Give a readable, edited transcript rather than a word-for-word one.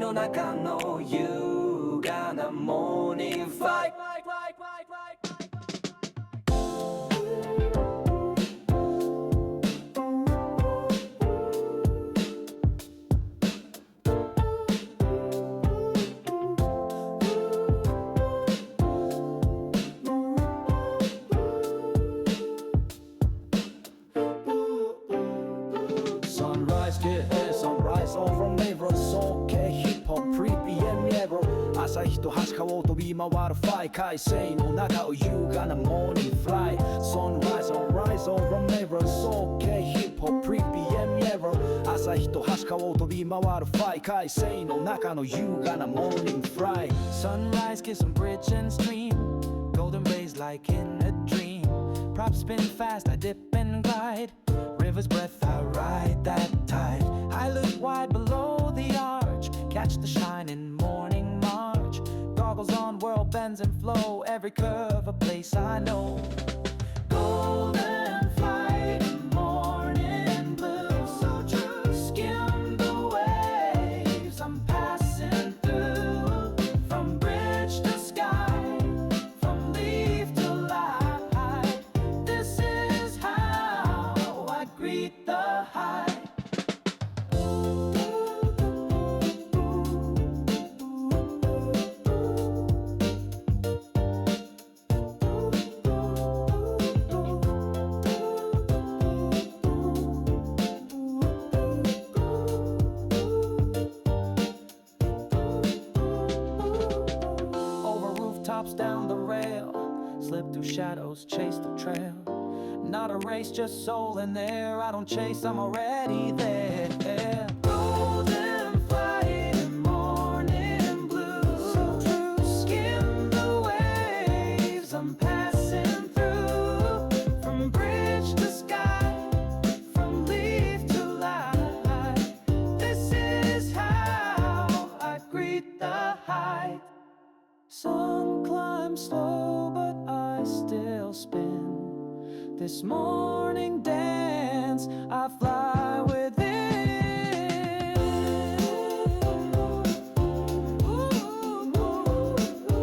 の中の優雅なモーニングフライト。Sunrise over mirror 早慶ヒップホップ 3pm エロ朝日と橋川を飛び回るファイ快晴の中を優雅なモーニングフライ Sunrise over mirror 早慶ヒップホップ 3pm エロ朝日と橋川を飛び回るファイ快晴の中の優雅なモーニングフライ Sunrise kiss on bridge and stream Golden rays like in a dream Props spin fast, I dip and glide River's breath, I ride that tide I look wide below the arch Catch the shining morning march Goggles on, world bends and flow Every curve a place I know Golden flight in morning blue So true, skim the waves I'm passing through From bridge to sky From leaf to light This is how I greet the high Down the rail, slip through shadows, chase the trail. Not a race, just soul in there. I don't chase, I'm already there. Golden flight in morning blue. So true, skim the waves. I'm passing through from bridge to sky, from leaf to light. This is how I greet the height. Sun climbs slow, but I still spin. This morning day